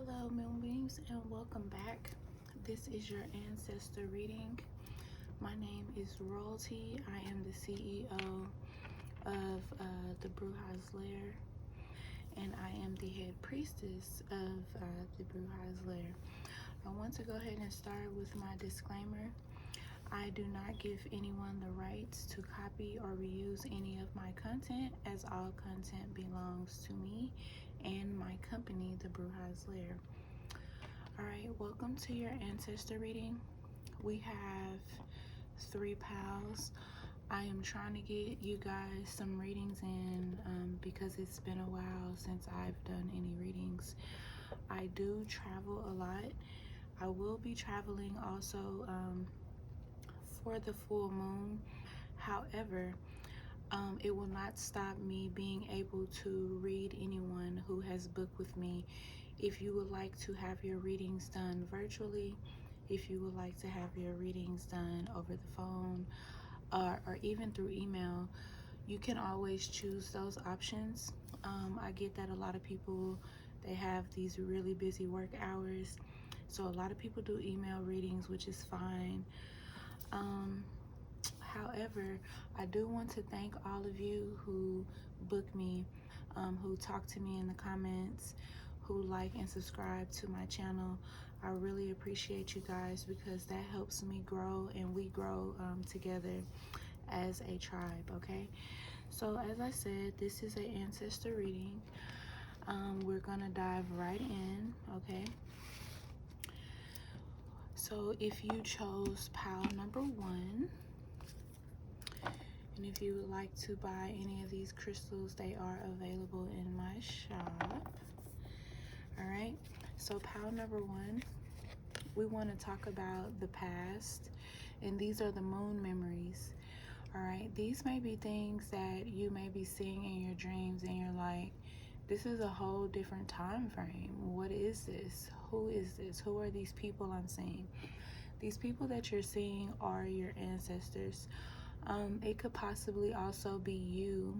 Hello moonbeams, and welcome back. This is your Ancestor reading. My name is Royalty. I am the CEO of the Bruja's Lair, and I am the head priestess of the Bruja's Lair. I want to go ahead and start with my disclaimer. I do not give anyone the rights to copy or reuse any of my content, as all content belongs to me and my company, the Bruja's Lair. Alright, welcome to your Ancestor reading. We have 3 pals. I am trying to get you guys some readings in because it's been a while since I've done any readings. I do travel a lot. I will be traveling also for the full moon. However, it will not stop me being able to read anyone who has booked with me. If you would like to have your readings done virtually, if you would like to have your readings done over the phone, or even through email, you can always choose those options. I get that a lot of people, they have these really busy work hours, so a lot of people do email readings, which is fine. However, I do want to thank all of you who book me, who talk to me in the comments, who like and subscribe to my channel. I really appreciate you guys because that helps me grow, and we grow together as a tribe. Okay, so as I said, this is an Ancestor reading. We're gonna dive right in. Okay, so if you chose pile number 1, and if you would like to buy any of these crystals, they are available in my shop. All right, so pile number 1, we want to talk about the past, and these are the moon memories. All right, these may be things that you may be seeing in your dreams, and you're like, this is a whole different time frame. What is this? Who is this? Who are these people I'm seeing? These people that you're seeing are your ancestors. It could possibly also be you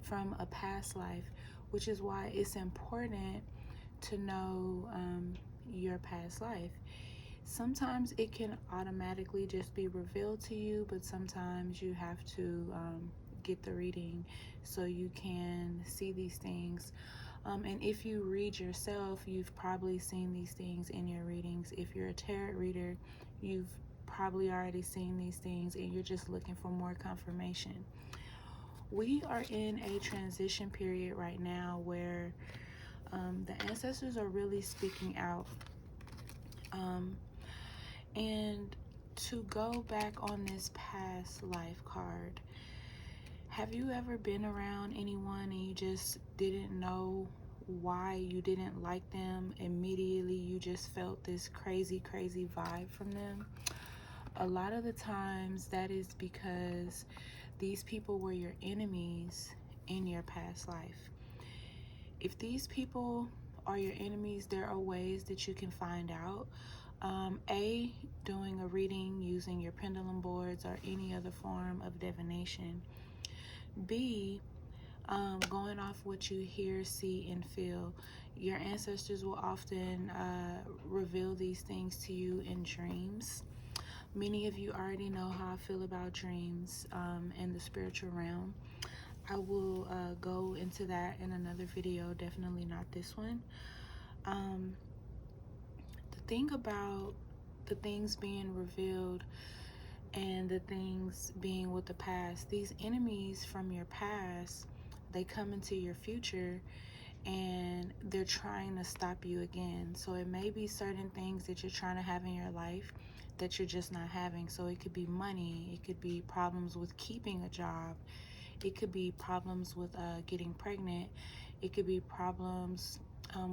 from a past life, which is why it's important to know your past life. Sometimes it can automatically just be revealed to you, but sometimes you have to get the reading so you can see these things. And if you read yourself, you've probably seen these things in your readings. If you're a tarot reader, you've probably already seen these things and you're just looking for more confirmation. We are in a transition period right now where the ancestors are really speaking out. And to go back on this past life card, have you ever been around anyone and you just didn't know why you didn't like them? Immediately you just felt this crazy vibe from them. A lot of the times that is because these people were your enemies in your past life. If these people are your enemies, there are ways that you can find out. A, doing a reading using your pendulum boards or any other form of divination. B, going off what you hear, see, and feel. Your ancestors will often reveal these things to you in dreams. Many of you already know how I feel about dreams in the spiritual realm. I will go into that in another video, definitely not this one. The thing about the things being revealed and the things being with the past, these enemies from your past, they come into your future and they're trying to stop you again. So it may be certain things that you're trying to have in your life that you're just not having. So it could be money, it could be problems with keeping a job, it could be problems with getting pregnant, it could be problems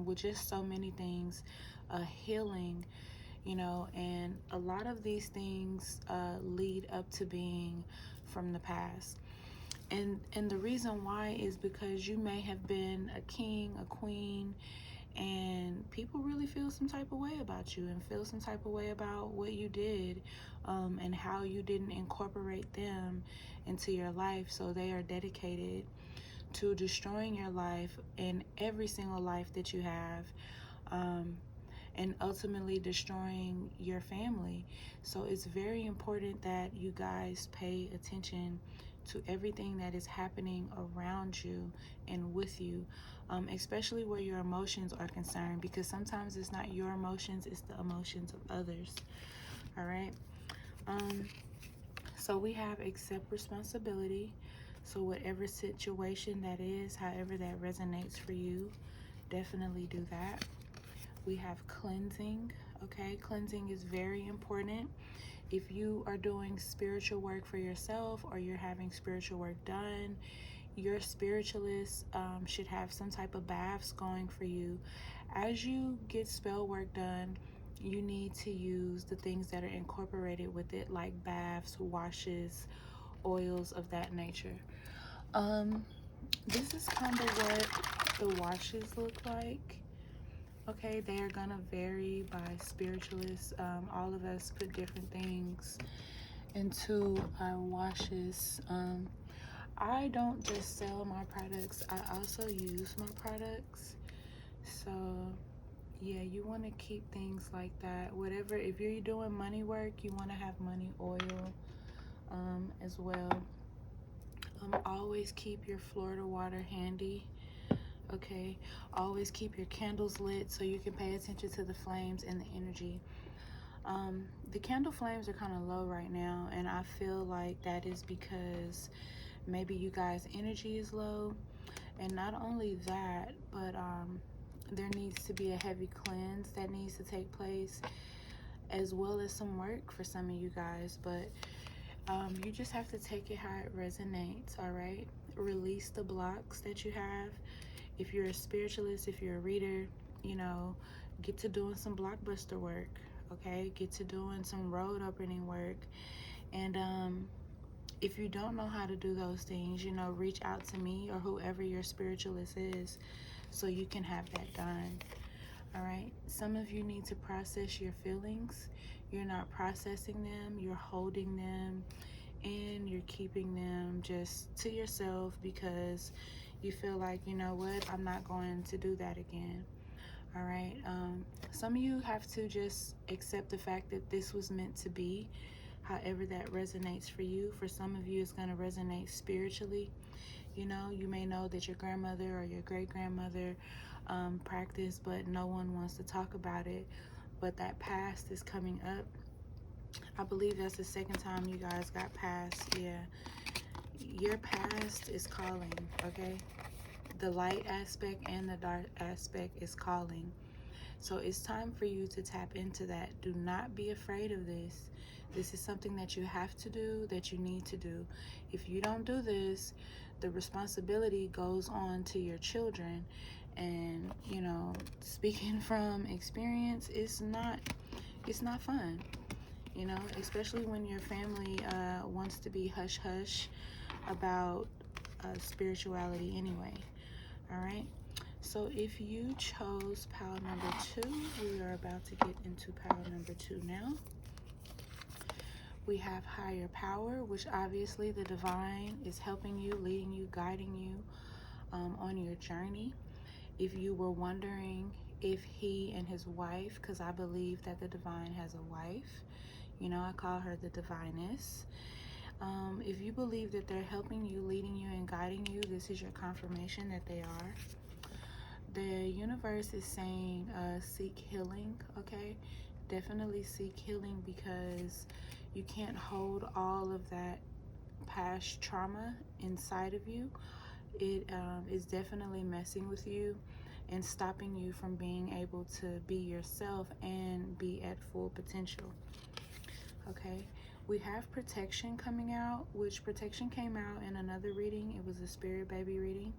with just so many things, healing, you know, and a lot of these things lead up to being from the past. And the reason why is because you may have been a king, a queen, and people really feel some type of way about you and feel some type of way about what you did and how you didn't incorporate them into your life. So they are dedicated to destroying your life and every single life that you have. and ultimately destroying your family. So it's very important that you guys pay attention to everything that is happening around you and with you, especially where your emotions are concerned, because sometimes it's not your emotions, it's the emotions of others. All right. So we have accept responsibility. So whatever situation that is, however that resonates for you, definitely do that. We have cleansing. Okay, cleansing is very important. If you are doing spiritual work for yourself or you're having spiritual work done, your spiritualist should have some type of baths going for you. As you get spell work done, you need to use the things that are incorporated with it, like baths, washes, oils of that nature. This is kind of what the washes look like. Okay, they are gonna vary by spiritualists. All of us put different things into our washes. I don't just sell my products, I also use my products. So yeah, you want to keep things like that. Whatever, if you're doing money work, you want to have money oil as well. Always keep your Florida water handy. Okay, always keep your candles lit so you can pay attention to the flames and the energy. The candle flames are kind of low right now, and I feel like that is because maybe you guys' energy is low. And not only that, but there needs to be a heavy cleanse that needs to take place, as well as some work for some of you guys. But you just have to take it how it resonates. All right, release the blocks that you have. If you're a spiritualist, if you're a reader, you know, get to doing some blockbuster work. Okay, get to doing some road opening work. And if you don't know how to do those things, you know, reach out to me or whoever your spiritualist is so you can have that done. All right, some of you need to process your feelings. You're not processing them, you're holding them, and you're keeping them just to yourself because you feel like, you know what, I'm not going to do that again. All right, some of you have to just accept the fact that this was meant to be, however that resonates for you. For some of you, it's going to resonate spiritually. You know, you may know that your grandmother or your great-grandmother practiced, but no one wants to talk about it. But that past is coming up. I believe that's the second time you guys got past. Yeah, your past is calling, okay? The light aspect and the dark aspect is calling. So it's time for you to tap into that. Do not be afraid of this. This is something that you have to do, that you need to do. If you don't do this, the responsibility goes on to your children. And, you know, speaking from experience, it's not fun. You know, especially when your family wants to be hush-hush about spirituality anyway. All right? So if you chose pile number 2, we are about to get into pile number 2 now. We have higher power, which obviously the divine is helping you, leading you, guiding you on your journey. If you were wondering if he and his wife, because I believe that the divine has a wife, you know, I call her the diviness. If you believe that they're helping you, leading you, and guiding you, this is your confirmation that they are. The universe is saying seek healing, okay? Definitely seek healing, because you can't hold all of that past trauma inside of you. It is definitely messing with you and stopping you from being able to be yourself and be at full potential. Okay, we have protection coming out, which protection came out in another reading. It was a spirit baby reading,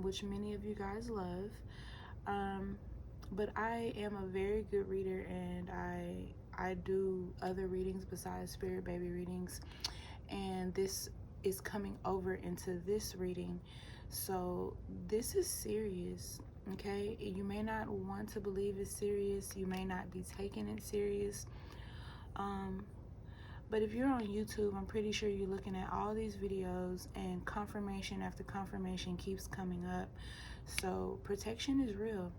which many of you guys love. But I am a very good reader, and I do other readings besides spirit baby readings, and this is coming over into this reading. So this is serious, okay? You may not want to believe it's serious, you may not be taking it serious, but if you're on YouTube, I'm pretty sure you're looking at all these videos and confirmation after confirmation keeps coming up. So protection is real.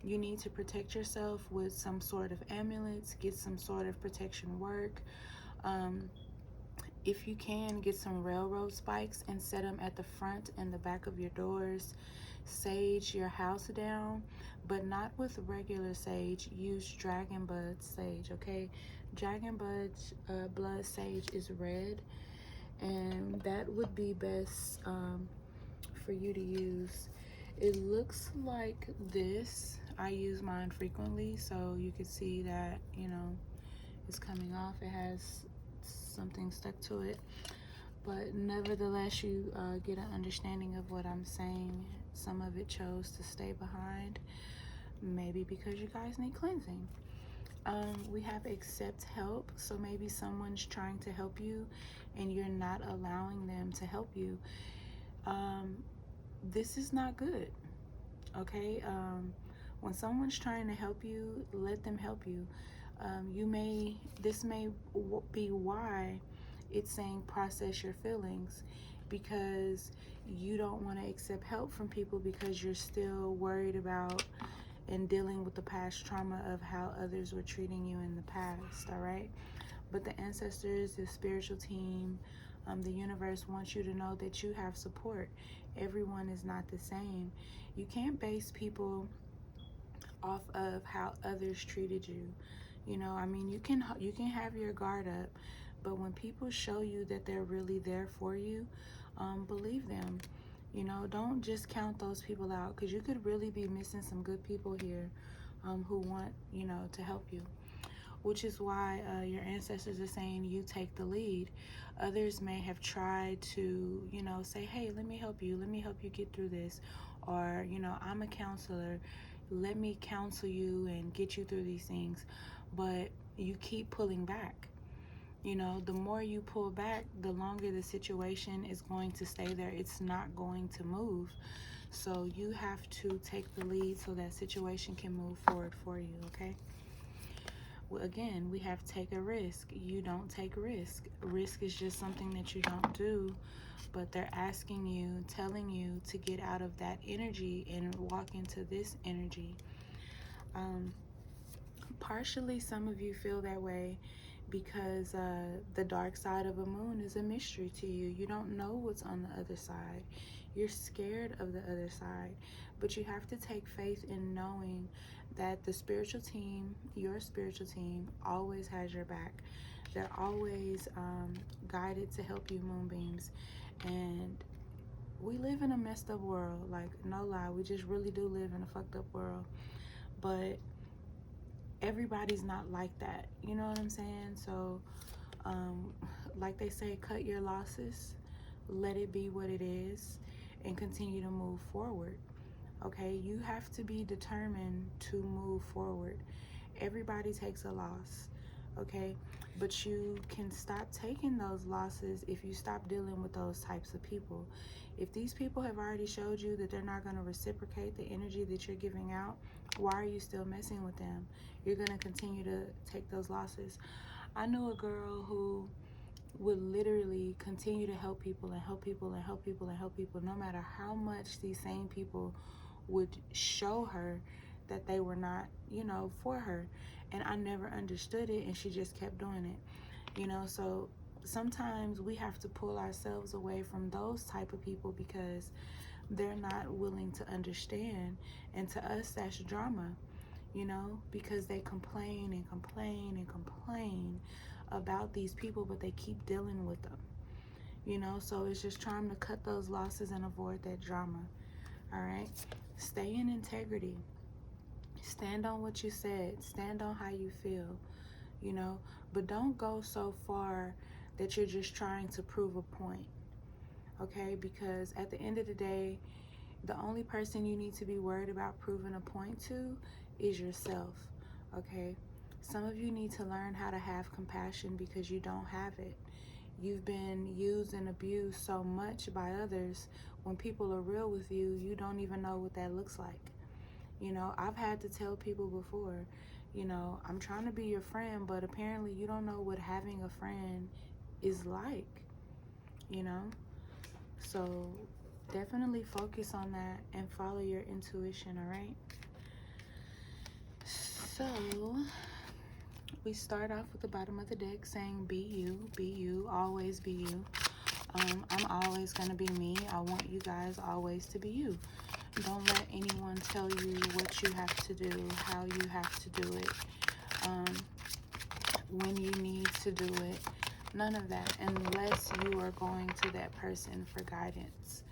You need to protect yourself with some sort of amulets, get some sort of protection work. If you can, get some railroad spikes and set them at the front and the back of your doors. Sage your house down, but not with regular sage. Use dragon bud sage, okay? Dragon blood sage is red, and that would be best for you to use. It looks like this. I use mine frequently, so you can see that, you know, it's coming off. It has something stuck to it, but nevertheless, you get an understanding of what I'm saying. Some of it chose to stay behind, maybe because you guys need cleansing. We have accept help, so maybe someone's trying to help you and you're not allowing them to help you. This is not good, okay? When someone's trying to help you, let them help you. This may be why it's saying process your feelings, because you don't want to accept help from people because you're still worried about and dealing with the past trauma of how others were treating you in the past, all right? But the ancestors, the spiritual team, the universe wants you to know that you have support. Everyone is not the same. You can't base people off of how others treated you. You know, I mean, you can have your guard up, but when people show you that they're really there for you, believe them. You know, don't just count those people out, because you could really be missing some good people here who want, you know, to help you. Which is why your ancestors are saying you take the lead. Others may have tried to, you know, say, hey, let me help you get through this. Or, you know, I'm a counselor, let me counsel you and get you through these things. But you keep pulling back. You know, the more you pull back, the longer the situation is going to stay there. It's not going to move. So you have to take the lead so that situation can move forward for you, okay? Well, again, we have take a risk. You don't take risk. Risk is just something that you don't do, but they're asking you, telling you to get out of that energy and walk into this energy. Partially, some of you feel that way because the dark side of a moon is a mystery to you. You don't know what's on the other side. You're scared of the other side, but you have to take faith in knowing that the spiritual team, your spiritual team, always has your back. They're always guided to help you, moonbeams. And we live in a messed up world, like, no lie, we just really do live in a fucked up world. But everybody's not like that, you know what I'm saying? So like they say, cut your losses, let it be what it is, and continue to move forward. Okay, you have to be determined to move forward. Everybody takes a loss, okay? But you can stop taking those losses if you stop dealing with those types of people. If these people have already showed you that they're not going to reciprocate the energy that you're giving out, why are you still messing with them? You're going to continue to take those losses. I knew a girl who would literally continue to help people and help people and help people and help people, no matter how much these same people would show her that they were not, you know, for her. And I never understood it, and she just kept doing it, you know. So sometimes we have to pull ourselves away from those type of people because they're not willing to understand. And to us, that's drama, you know, because they complain and complain and complain about these people, but they keep dealing with them, you know. So it's just trying to cut those losses and avoid that drama. All right, stay in integrity. Stand on what you said. Stand on how you feel, you know, but don't go so far that you're just trying to prove a point, okay? Because at the end of the day, the only person you need to be worried about proving a point to is yourself, okay? Some of you need to learn how to have compassion because you don't have it. You've been used and abused so much by others. When people are real with you, you don't even know what that looks like. You know, I've had to tell people before, you know, I'm trying to be your friend, but apparently you don't know what having a friend is like, you know? So definitely focus on that and follow your intuition, all right? So we start off with the bottom of the deck saying be you, always be you. I'm always going to be me. I want you guys always to be you. Don't let anyone tell you what you have to do, how you have to do it, when you need to do it. None of that, unless you are going to that person for guidance.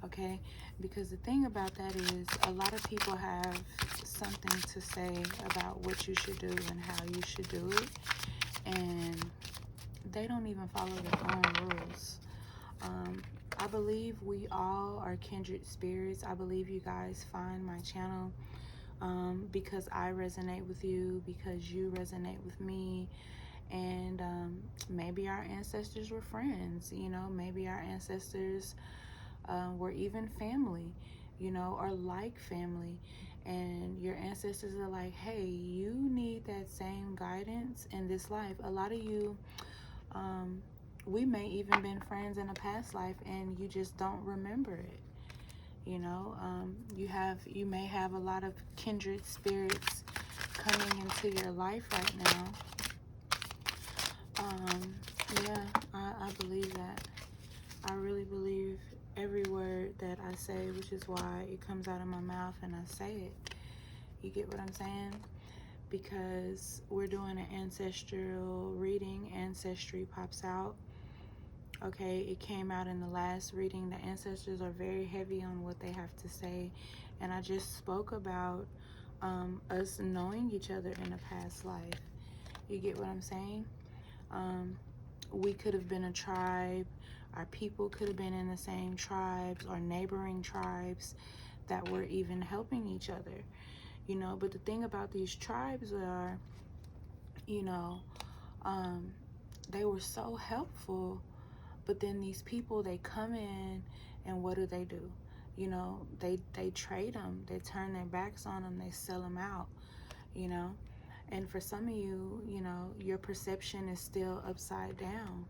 Okay? Because the thing about that is a lot of people have something to say about what you should do and how you should do it, and they don't even follow their own rules. I believe we all are kindred spirits. I believe you guys find my channel because I resonate with you, because you resonate with me, and maybe our ancestors were friends, you know, maybe our ancestors were even family, you know, or like family, and your ancestors are like, hey, you need that same guidance in this life. A lot of you, we may even been friends in a past life and you just don't remember it. You know, you may have a lot of kindred spirits coming into your life right now. Yeah, I believe that. I really believe every word that I say, which is why it comes out of my mouth and I say it. You get what I'm saying? Because we're doing an ancestral reading. Ancestry pops out. Okay, it came out in the last reading. The ancestors are very heavy on what they have to say. And I just spoke about us knowing each other in a past life. You get what I'm saying? We could have been a tribe. Our people could have been in the same tribes or neighboring tribes that were even helping each other. You know, but the thing about these tribes are, you know, they were so helpful. But then these people, they come in and what do? You know, they trade them. They turn their backs on them. They sell them out, you know. And for some of you, you know, your perception is still upside down.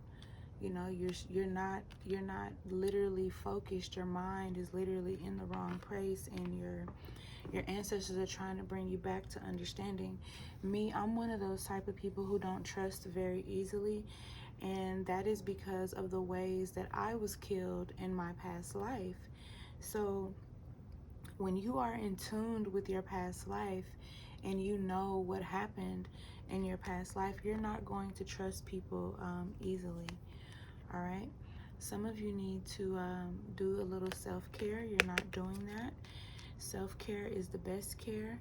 You know, you're not literally focused. Your mind is literally in the wrong place, and your ancestors are trying to bring you back to understanding. Me, I'm one of those type of people who don't trust very easily, and that is because of the ways that I was killed in my past life. So when you are in tune with your past life and you know what happened in your past life, you're not going to trust people easily. All right? Some of you need to do a little self-care. You're not doing that. Self-care is the best care.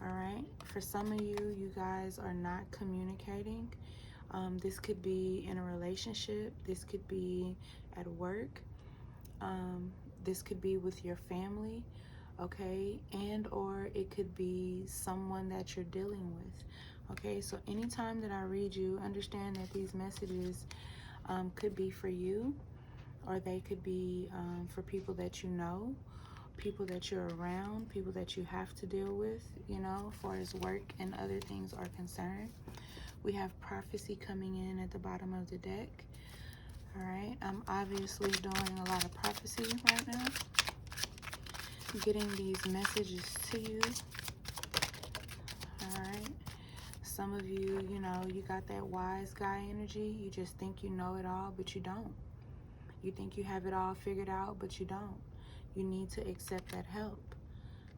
All right? For some of you, you guys are not communicating. This could be in a relationship. This could be at work. This could be with your family, okay? And or it could be someone that you're dealing with, okay? So anytime that I read you, understand that these messages could be for you, or they could be for people that you know, people that you're around, people that you have to deal with, you know, as far as work and other things are concerned. We have prophecy coming in at the bottom of the deck. All right, I'm obviously doing a lot of prophecy right now. Getting these messages to you. All right. Some of you, you know, you got that wise guy energy. You just think you know it all, but you don't. You think you have it all figured out, but you don't. You need to accept that help.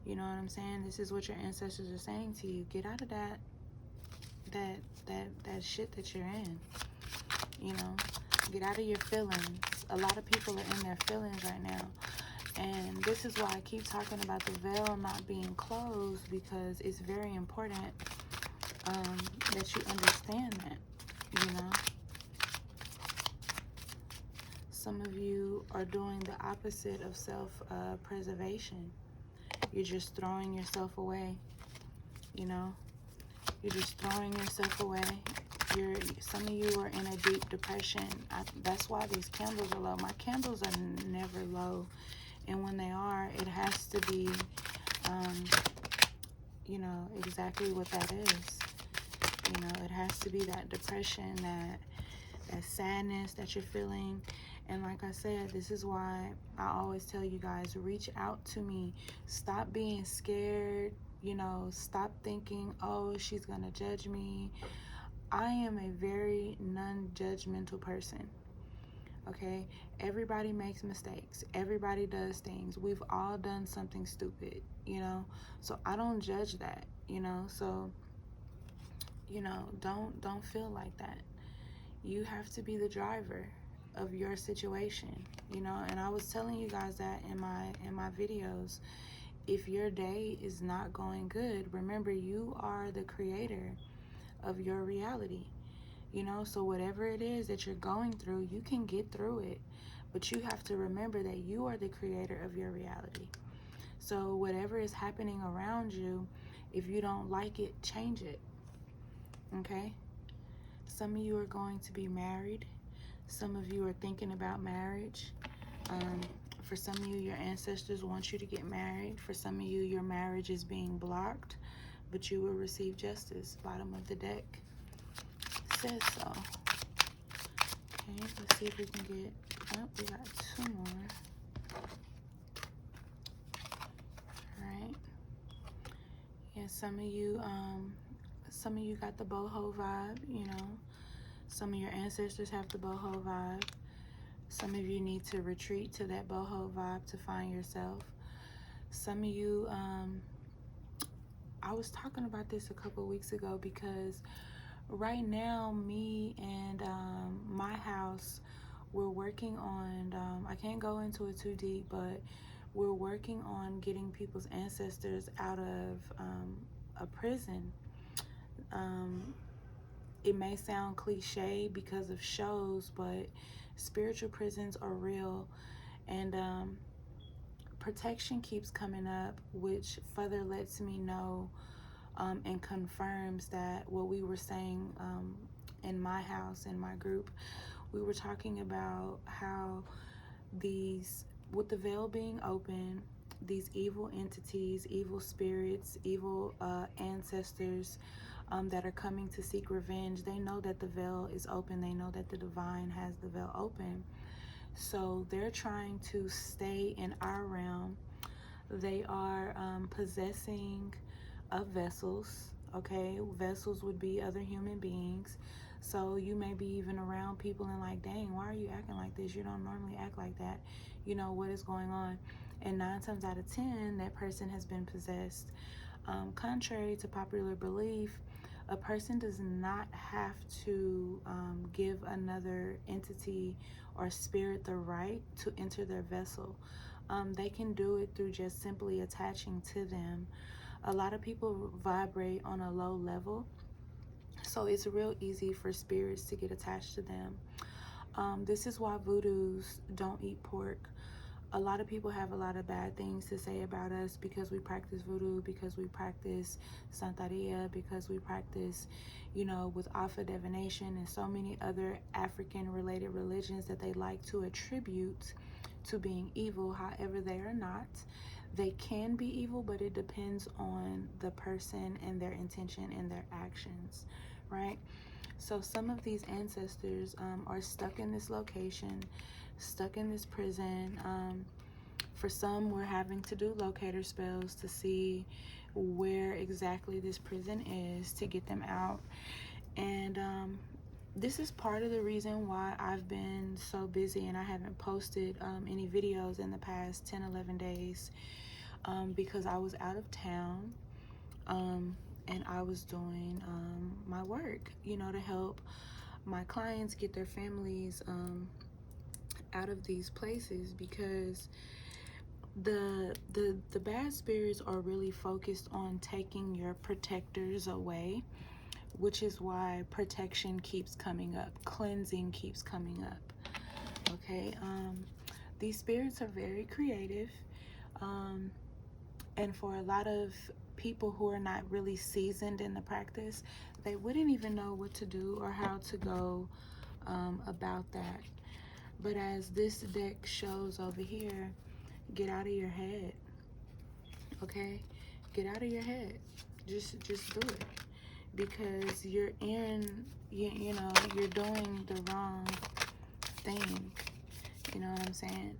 You know what I'm saying? This is what your ancestors are saying to you. Get out of that shit that you're in. You know, get out of your feelings. A lot of people are in their feelings right now. And this is why I keep talking about the veil not being closed, because it's very important that you understand that, you know. Some of you are doing the opposite of self-preservation. You're just throwing yourself away, you know. You're just throwing yourself away. Some of you are in a deep depression. That's why these candles are low. My candles are never low. And when they are, it has to be, you know, exactly what that is. You know, it has to be that depression, that sadness that you're feeling. And like I said, this is why I always tell you guys, reach out to me. Stop being scared, you know, stop thinking, oh, she's gonna judge me. I am a very non-judgmental person. Okay, everybody makes mistakes, everybody does things, we've all done something stupid, you know, so I don't judge that, you know. So, you know, don't feel like that. You have to be the driver of your situation, you know. And I was telling you guys that in my videos. If your day is not going good, remember, you are the creator of your reality, you know. So whatever it is that you're going through, you can get through it, but you have to remember that you are the creator of your reality. So whatever is happening around you, if you don't like it, change it. Okay? Some of you are going to be married. Some of you are thinking about marriage. For some of you, your ancestors want you to get married. For some of you, your marriage is being blocked, but you will receive justice. Bottom of the deck says so. Okay, let's see if we can get, oh, we got 2 more. All right. Yeah, some of you got the boho vibe, you know. Some of your ancestors have the boho vibe. Some of you need to retreat to that boho vibe to find yourself. Some of you, I was talking about this a couple weeks ago, because right now, me and my house, we're working on, I can't go into it too deep, but we're working on getting people's ancestors out of a prison. It may sound cliche because of shows, but spiritual prisons are real. And protection keeps coming up, which further lets me know and confirms that what we were saying in my house, in my group. We were talking about how with the veil being open, these evil entities, evil spirits, evil ancestors that are coming to seek revenge, they know that the veil is open. They know that the divine has the veil open. So they're trying to stay in our realm. They are possessing of vessels. Okay, vessels would be other human beings. So you may be even around people and like, dang, why are you acting like this? You don't normally act like that. You know, what is going on? And 9 times out of 10, that person has been possessed. Contrary to popular belief, a person does not have to give another entity or spirit the right to enter their vessel. They can do it through just simply attaching to them. A lot of people vibrate on a low level, so it's real easy for spirits to get attached to them. This is why voodoos don't eat pork. A lot of people have a lot of bad things to say about us because we practice voodoo, because we practice Santeria, because we practice, you know, with Alpha Divination and so many other African related religions that they like to attribute to being evil. However, they are not. They can be evil, but it depends on the person and their intention and their actions, right? So some of these ancestors are stuck in this location, stuck in this prison. For some, we're having to do locator spells to see where exactly this prison is to get them out. And this is part of the reason why I've been so busy and I haven't posted any videos in the past 10-11 days, because I was out of town and I was doing my work, you know, to help my clients get their families out of these places, because the bad spirits are really focused on taking your protectors away, which is why protection keeps coming up, cleansing keeps coming up. Okay, these spirits are very creative, and for a lot of people who are not really seasoned in the practice, they wouldn't even know what to do or how to go about that. But as this deck shows over here, get out of your head. Okay, get out of your head. Just do it, because you're in, you know, you're doing the wrong thing. You know what I'm saying?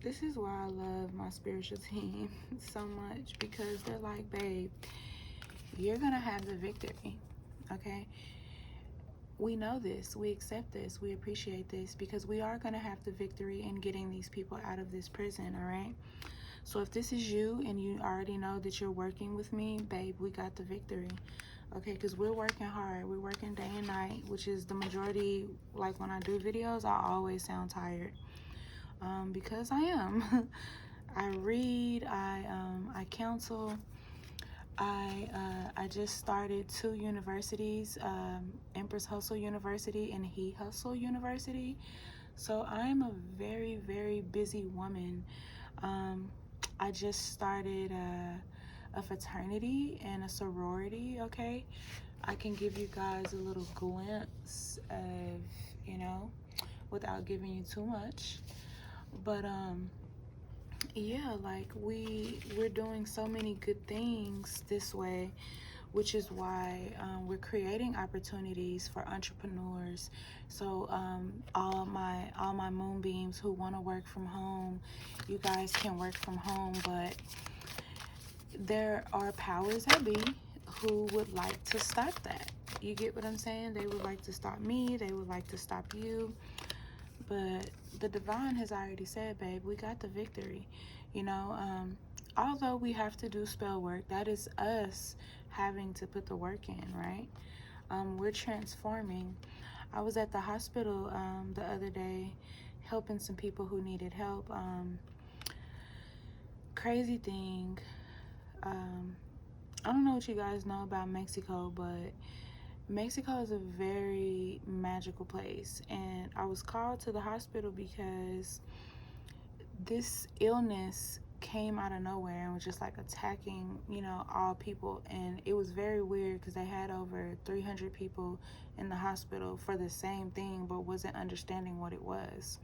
this is why I love my spiritual team so much, because they're like, babe, you're gonna have the victory, okay? We know this, we accept this, we appreciate this, because we are gonna have the victory in getting these people out of this prison, all right? So if this is you and you already know that you're working with me, babe, we got the victory, okay? Because we're working hard, we're working day and night, which is the majority. Like when I do videos, I always sound tired, because I am. I read, I counsel. I just started 2 universities, Empress Hustle University and He Hustle University. So I'm a very, very busy woman. I just started a fraternity and a sorority, okay? I can give you guys a little glimpse of, you know, without giving you too much. But yeah, like we're doing so many good things this way, which is why we're creating opportunities for entrepreneurs. So all my moonbeams who want to work from home, you guys can work from home. But there are powers that be who would like to stop that. You get what I'm saying? They would like to stop me, they would like to stop you. But the divine has already said, babe, we got the victory. You know, although we have to do spell work, that is us having to put the work in, right? We're transforming. I was at the hospital the other day helping some people who needed help. Crazy thing. I don't know what you guys know about Mexico, but Mexico is a very magical place, and I was called to the hospital because this illness came out of nowhere and was just like attacking, you know, all people. And it was very weird because they had over 300 people in the hospital for the same thing, but wasn't understanding what it was.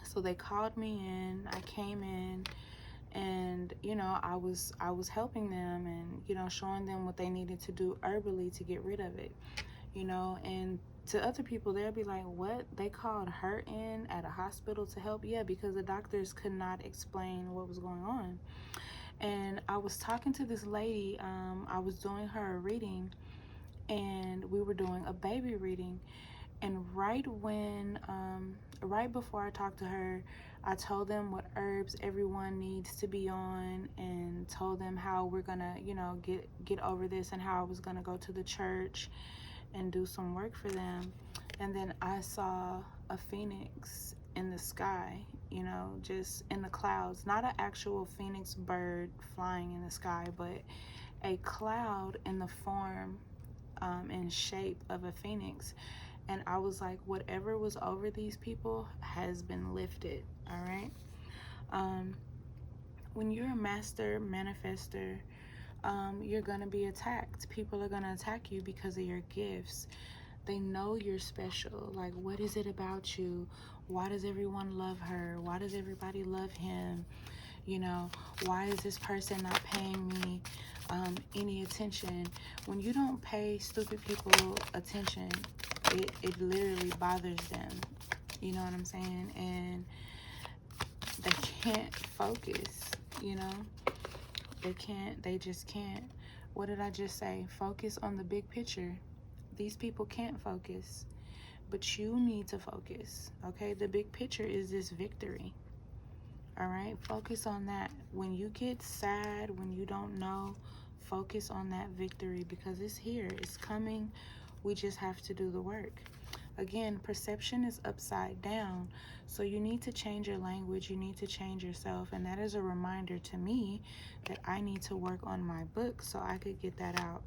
So they called me in, I came in, and you know, I was helping them and, you know, showing them what they needed to do herbally to get rid of it, you know. And to other people, they'll be like, what, they called her in at a hospital to help? Yeah, because the doctors could not explain what was going on. And I was talking to this lady, I was doing her a reading, and we were doing a baby reading. And right before I talked to her, I told them what herbs everyone needs to be on, and told them how we're gonna, you know, get over this, and how I was gonna go to the church and do some work for them. And then I saw a phoenix in the sky, you know, just in the clouds. Not an actual phoenix bird flying in the sky, but a cloud in the form and shape of a phoenix. And I was like, whatever was over these people has been lifted, all right? When you're a master manifester, you're going to be attacked. People are going to attack you because of your gifts. They know you're special. Like, what is it about you? Why does everyone love her? Why does everybody love him? You know, why is this person not paying me any attention? When you don't pay stupid people attention, it literally bothers them. You know what I'm saying? And they can't focus, you know? They just can't. What did I just say? Focus on the big picture. These people can't focus, but you need to focus, okay? The big picture is this victory. All right, focus on that. When you get sad, when you don't know, focus on that victory, because it's here, it's coming. We just have to do the work. Again, perception is upside down, so you need to change your language, you need to change yourself. And that is a reminder to me that I need to work on my book so I could get that out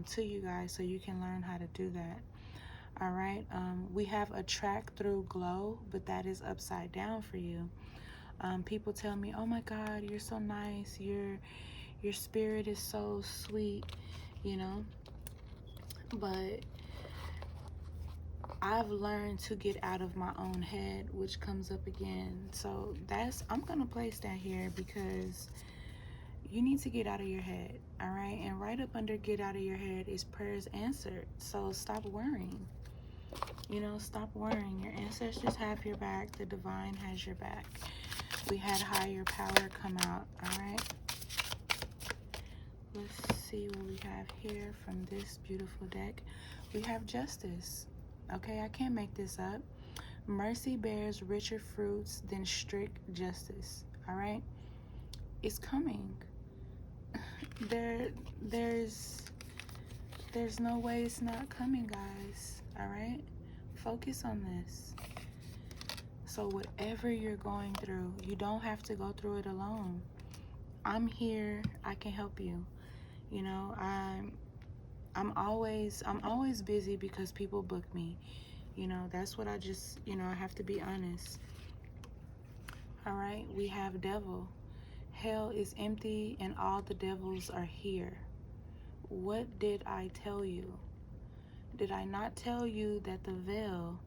to you guys, so you can learn how to do that. All right, we have attract through glow, but that is upside down for you. People tell me, oh my God, you're so nice, your spirit is so sweet, you know, but I've learned to get out of my own head, which comes up again. So I'm gonna place that here, because you need to get out of your head, all right? And right up under get out of your head is prayers answered. So stop worrying, You know, stop worrying. Your ancestors have your back. The divine has your back. We had higher power come out, all right? Let's see what we have here from this beautiful deck. We have justice. Okay, I can't make this up. Mercy bears richer fruits than strict justice, all right? It's coming. There's no way it's not coming, guys, all right? Focus on this. So whatever you're going through, you don't have to go through it alone. I'm here. I can help you. You know, I'm always busy because people book me. You know, that's what I just, you know, I have to be honest. All right, we have devil. Hell is empty and all the devils are here. What did I tell you? Did I not tell you that the veil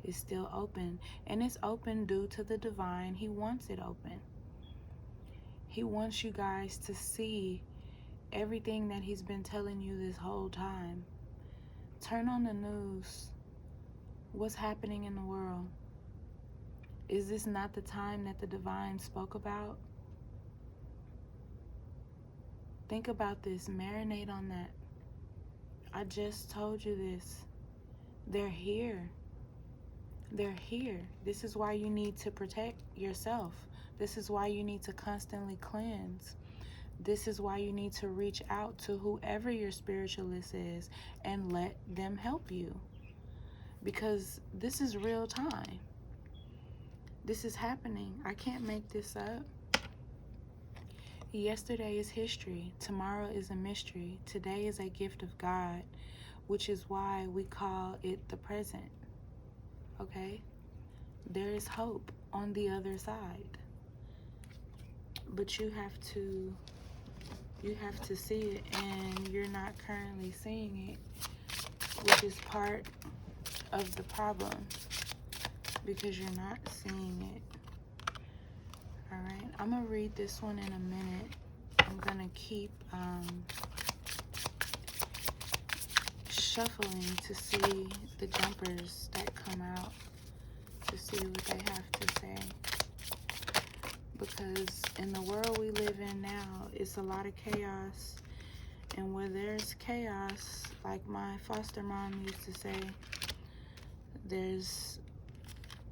is still open? And it's open due to the divine. He wants it open. He wants you guys to see everything that he's been telling you this whole time. Turn on the news. What's happening in the world? Is this not the time that the divine spoke about? Think about this. Marinate on that. I just told you this. They're here. They're here. This is why you need to protect yourself. This is why you need to constantly cleanse. This is why you need to reach out to whoever your spiritualist is and let them help you. Because this is real time. This is happening. I can't make this up. Yesterday is history. Tomorrow is a mystery. Today is a gift of God, which is why we call it the present. Okay? There is hope on the other side. But you have to see it, and you're not currently seeing it, which is part of the problem, because you're not seeing it. All right, I'm gonna read this one in a minute. I'm gonna keep shuffling to see the jumpers that come out, to see what they have to say. Because in the world we live in now, it's a lot of chaos. And where there's chaos, like my foster mom used to say,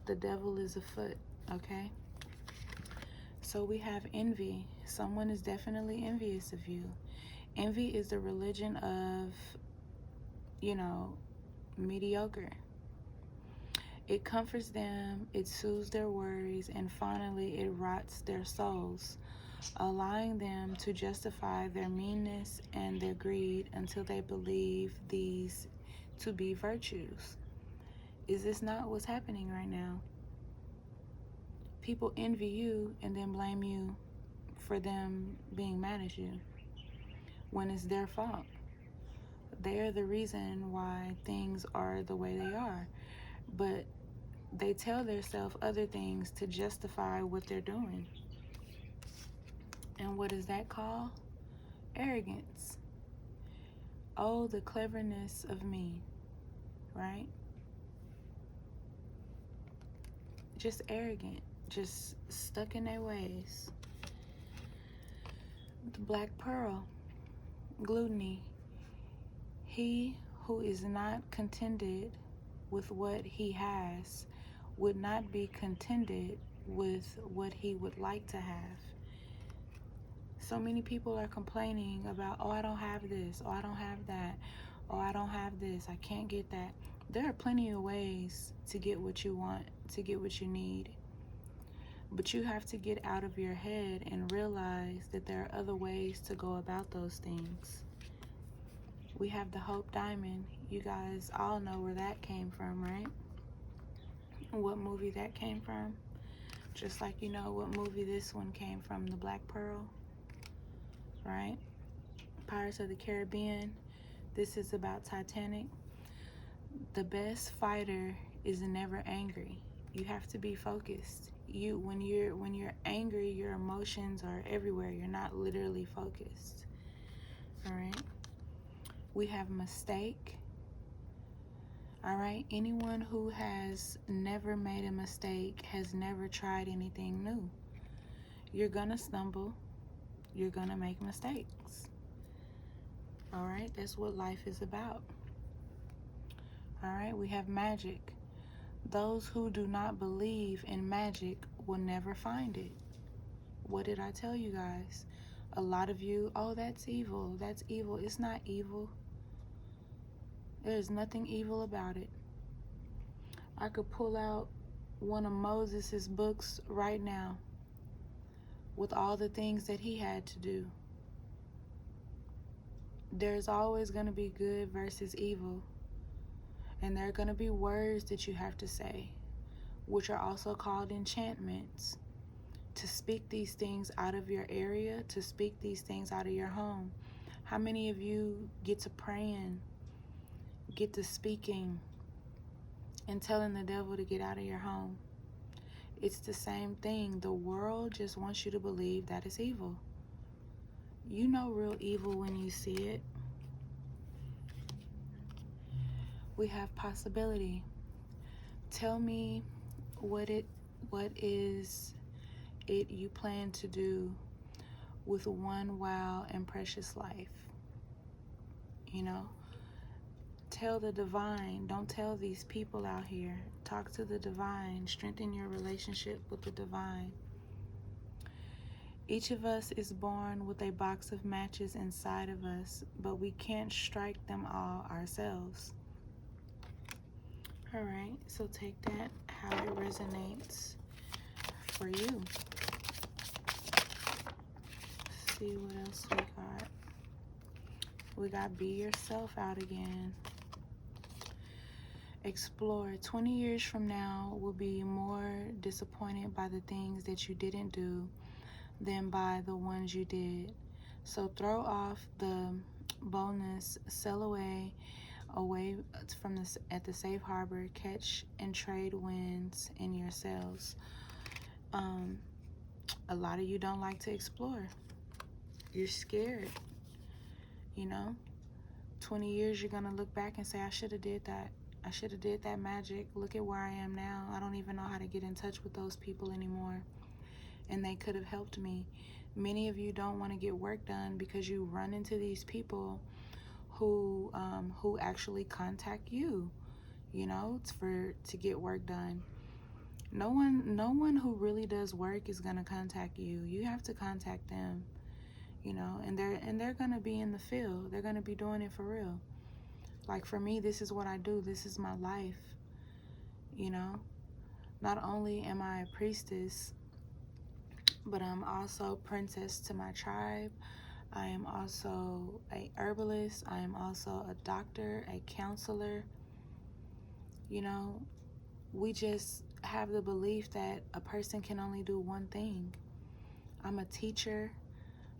the devil is afoot, okay? So we have envy. Someone is definitely envious of you. Envy is the religion of, you know, mediocre. It comforts them, it soothes their worries, and finally it rots their souls, allowing them to justify their meanness and their greed until they believe these to be virtues. Is this not what's happening right now? People envy you and then blame you for them being mad at you when it's their fault. They are the reason why things are the way they are. But they tell themselves other things to justify what they're doing. And what is that called? Arrogance. Oh, the cleverness of me, right? Just arrogant, just stuck in their ways. The black pearl, gluttony. He who is not contented with what he has would not be contented with what he would like to have. So many people are complaining about, oh, I don't have this, oh, I don't have that, oh, I don't have this, I can't get that. There are plenty of ways to get what you want, to get what you need. But you have to get out of your head and realize that there are other ways to go about those things. We have the Hope Diamond. You guys all know where that came from, right? What movie that came from? Just like you know what movie this one came from, the Black Pearl, right? Pirates of the Caribbean. This is about Titanic. The best fighter is never angry. You have to be focused. When you're angry, your emotions are everywhere. You're not literally focused. All right. We have mistake. All right, anyone who has never made a mistake has never tried anything new. You're gonna stumble, you're gonna make mistakes. All right, that's what life is about. All right, we have magic. Those who do not believe in magic will never find it. What did I tell you guys? A lot of you, oh, that's evil, that's evil. It's not evil. There's nothing evil about it. I could pull out one of Moses's books right now with all the things that he had to do. There's always going to be good versus evil. And there are going to be words that you have to say, which are also called enchantments, to speak these things out of your area, to speak these things out of your home. How many of you get to praying, get to speaking, and telling the devil to get out of your home? It's the same thing. The world just wants you to believe that it's evil. You know real evil when you see it. We have possibility. Tell me what is it you plan to do with one wild and precious life. You know, tell the divine. Don't tell these people out here. Talk to the divine. Strengthen your relationship with the divine. Each of us is born with a box of matches inside of us, but we can't strike them all ourselves. All right, so take that how it resonates for you. Let's see what else we got. We got be yourself out again. Explore. 20 years from now will be more disappointed by the things that you didn't do than by the ones you did. So throw off the bonus, sell away from at the safe harbor, catch and trade wins in your sales. A lot of you don't like to explore. You're scared. You know, 20 years you're gonna look back and say, I should have did that. I should have did that magic. Look at where I am now. I don't even know how to get in touch with those people anymore, and they could have helped me. Many of you don't want to get work done because you run into these people who actually contact you, you know, to get work done. No one who really does work is gonna contact you. You have to contact them, you know, and they're gonna be in the field. They're gonna be doing it for real. Like for me, this is what I do. This is my life, you know. Not only am I a priestess, but I'm also princess to my tribe. I am also a herbalist. I am also a doctor, a counselor. You know, we just have the belief that a person can only do one thing. I'm a teacher.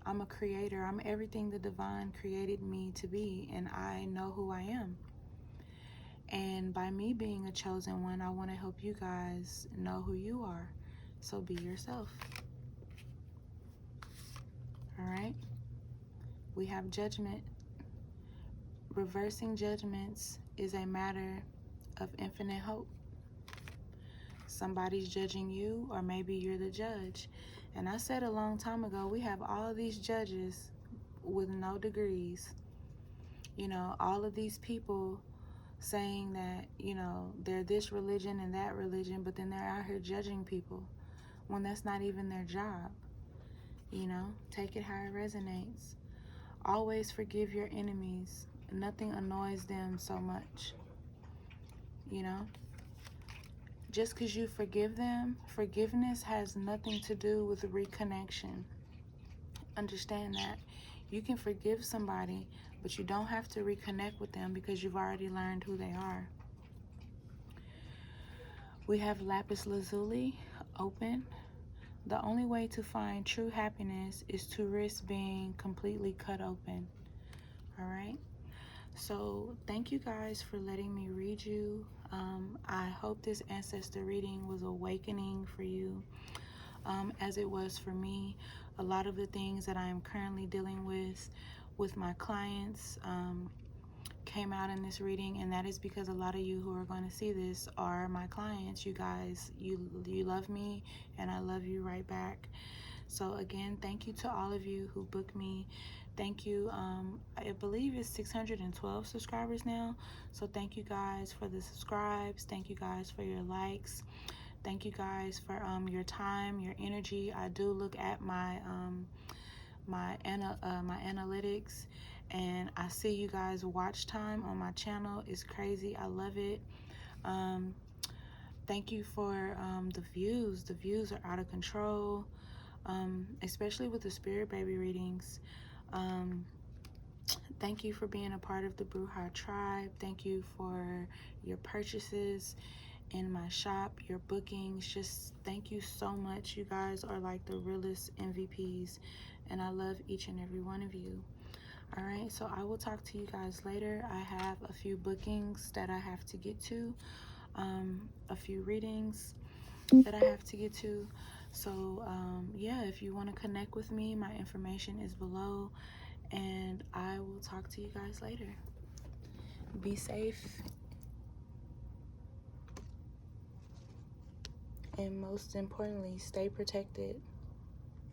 I'm a creator. I'm everything the divine created me to be, and I know who I am. And by me being a chosen one, I want to help you guys know who you are. So be yourself. All right? We have judgment. Reversing judgments is a matter of infinite hope. Somebody's judging you, or maybe you're the judge. And I said a long time ago, we have all of these judges with no degrees. You know, all of these people saying that, you know, they're this religion and that religion, but then they're out here judging people when that's not even their job. You know, take it how it resonates. Always forgive your enemies. Nothing annoys them so much. You know, just because you forgive them, forgiveness has nothing to do with reconnection. Understand that. You can forgive somebody, but you don't have to reconnect with them because you've already learned who they are. We have lapis lazuli, open. The only way to find true happiness is to risk being completely cut open. All right? So thank you guys for letting me read you. I hope this ancestor reading was awakening for you, as it was for me. A lot of the things that I am currently dealing with my clients, came out in this reading, and that is because a lot of you who are going to see this are my clients. You guys, you love me, and I love you right back. So again, thank you to all of you who booked me. Thank you. I believe it's 612 subscribers now. So thank you guys for the subscribes. Thank you guys for your likes. Thank you guys for your time, your energy. I do look at my my analytics, and I see you guys watch time on my channel. It's crazy. I love it. Thank you for the views. The views are out of control, especially with the spirit baby readings. Thank you for being a part of the Bruja tribe. Thank you for your purchases in my shop, your bookings. Just thank you so much. You guys are like the realest MVPs, and I love each and every one of you. All right, so I will talk to you guys later. I have a few bookings that I have to get to, a few readings that I have to get to. So yeah, if you want to connect with me, my information is below, and I will talk to you guys later. Be safe, and most importantly, stay protected.